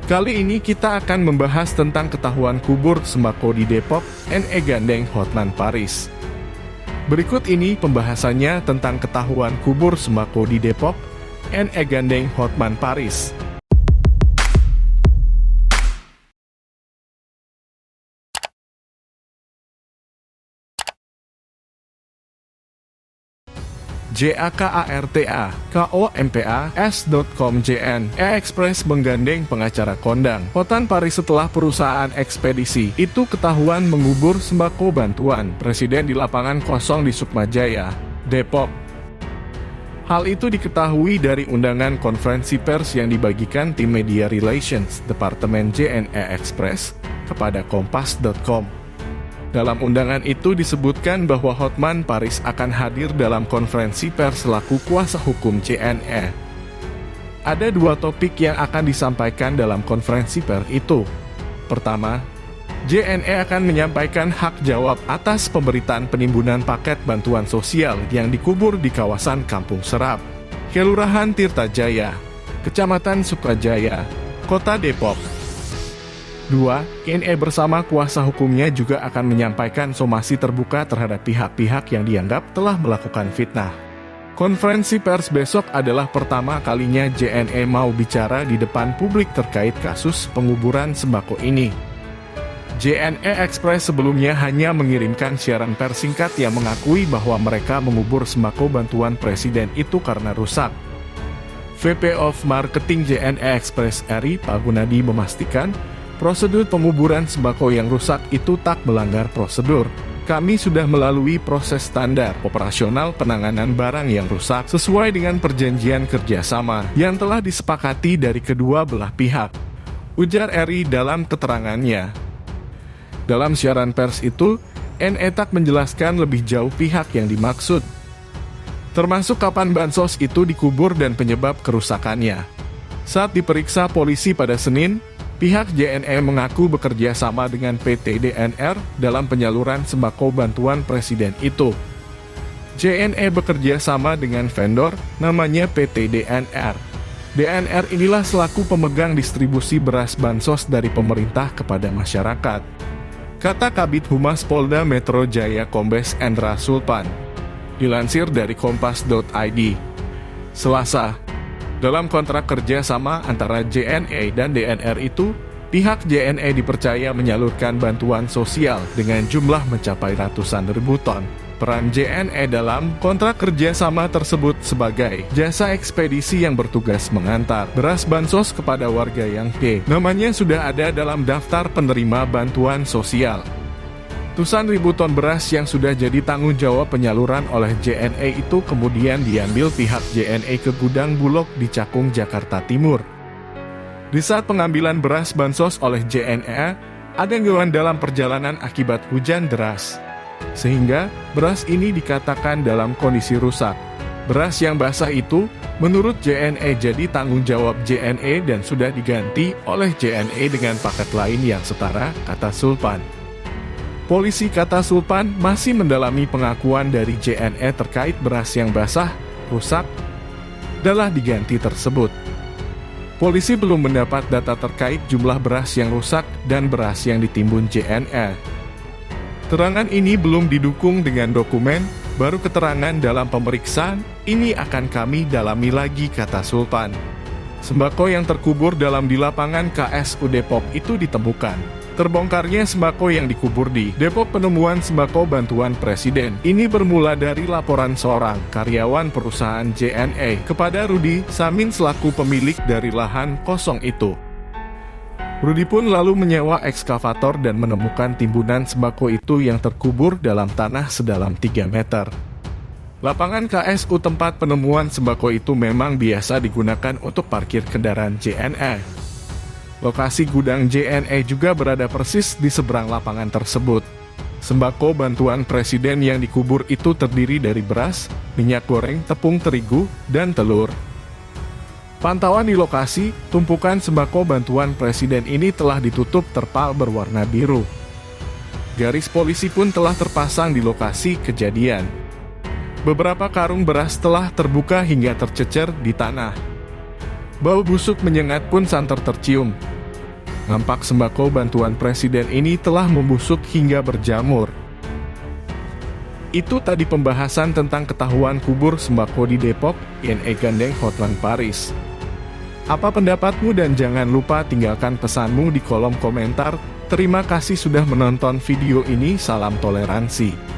Kali ini kita akan membahas tentang ketahuan kubur sembako di Depok, NE gandeng Hotman Paris. Berikut ini pembahasannya tentang ketahuan kubur sembako di Depok, NE gandeng Hotman Paris. JAKARTA, KOMPA, S.com.JN, E-Express menggandeng pengacara kondang Hotman Paris setelah perusahaan ekspedisi itu ketahuan mengubur sembako bantuan Presiden di lapangan kosong di Sukmajaya, Depok. Hal itu diketahui dari undangan konferensi pers yang dibagikan tim Media Relations Departemen JNE Express kepada Kompas.com. Dalam undangan itu disebutkan bahwa Hotman Paris akan hadir dalam konferensi pers selaku kuasa hukum JNE. Ada dua topik yang akan disampaikan dalam konferensi pers itu. Pertama, JNE akan menyampaikan hak jawab atas pemberitaan penimbunan paket bantuan sosial yang dikubur di kawasan Kampung Serap, Kelurahan Tirtajaya, Kecamatan Sukajaya, Kota Depok. 2. JNE bersama kuasa hukumnya juga akan menyampaikan somasi terbuka terhadap pihak-pihak yang dianggap telah melakukan fitnah. Konferensi pers besok adalah pertama kalinya JNE mau bicara di depan publik terkait kasus penguburan sembako ini. JNE Express sebelumnya hanya mengirimkan siaran pers singkat yang mengakui bahwa mereka mengubur sembako bantuan Presiden itu karena rusak. VP of Marketing JNE Express RI Pak Gunadi memastikan, prosedur penguburan sembako yang rusak itu tak melanggar prosedur. Kami sudah melalui proses standar operasional penanganan barang yang rusak sesuai dengan perjanjian kerjasama yang telah disepakati dari kedua belah pihak, ujar RI dalam keterangannya. Dalam siaran pers itu, NE tak menjelaskan lebih jauh pihak yang dimaksud, termasuk kapan bansos itu dikubur dan penyebab kerusakannya. Saat diperiksa polisi pada Senin, pihak JNE mengaku bekerja sama dengan PT DNR dalam penyaluran sembako bantuan Presiden itu. JNE bekerja sama dengan vendor, namanya PT DNR. DNR inilah selaku pemegang distribusi beras bansos dari pemerintah kepada masyarakat, kata Kabid Humas Polda Metro Jaya Kombes Endra Sulpan. Dilansir dari Kompas.id. Selasa, dalam kontrak kerja sama antara JNE dan DNR itu, pihak JNE dipercaya menyalurkan bantuan sosial dengan jumlah mencapai ratusan ribu ton. Peran JNE dalam kontrak kerja sama tersebut sebagai jasa ekspedisi yang bertugas mengantar beras bansos kepada warga yang namanya sudah ada dalam daftar penerima bantuan sosial. Ratusan ribu ton beras yang sudah jadi tanggung jawab penyaluran oleh JNE itu kemudian diambil pihak JNE ke gudang Bulog di Cakung, Jakarta Timur. Di saat pengambilan beras bansos oleh JNE, ada gangguan dalam perjalanan akibat hujan deras, sehingga beras ini dikatakan dalam kondisi rusak. Beras yang basah itu, menurut JNE jadi tanggung jawab JNE dan sudah diganti oleh JNE dengan paket lain yang setara, kata Sulpan. Polisi, kata Sulpan, masih mendalami pengakuan dari JNE terkait beras yang basah, rusak, adalah diganti tersebut. Polisi belum mendapat data terkait jumlah beras yang rusak dan beras yang ditimbun JNE. Keterangan ini belum didukung dengan dokumen, baru keterangan dalam pemeriksaan, ini akan kami dalami lagi, kata Sulpan. Sembako yang terkubur dalam di lapangan KSU Depok itu ditemukan. Terbongkarnya sembako yang dikubur di Depok, penemuan sembako bantuan Presiden ini bermula dari laporan seorang karyawan perusahaan JNE kepada Rudi Samin selaku pemilik dari lahan kosong itu. Rudi pun lalu menyewa ekskavator dan menemukan timbunan sembako itu yang terkubur dalam tanah sedalam 3 meter. Lapangan KSU tempat penemuan sembako itu memang biasa digunakan untuk parkir kendaraan JNE. Lokasi gudang JNE juga berada persis di seberang lapangan tersebut. Sembako bantuan Presiden yang dikubur itu terdiri dari beras, minyak goreng, tepung terigu, dan telur. Pantauan di lokasi, tumpukan sembako bantuan Presiden ini telah ditutup terpal berwarna biru. Garis polisi pun telah terpasang di lokasi kejadian. Beberapa karung beras telah terbuka hingga tercecer di tanah. Bau busuk menyengat pun santer tercium. Nampak sembako bantuan presiden ini telah membusuk hingga berjamur. Itu tadi pembahasan tentang ketahuan kubur sembako di Depok, INE gandeng Hotman Paris. Apa pendapatmu dan jangan lupa tinggalkan pesanmu di kolom komentar. Terima kasih sudah menonton video ini, salam toleransi.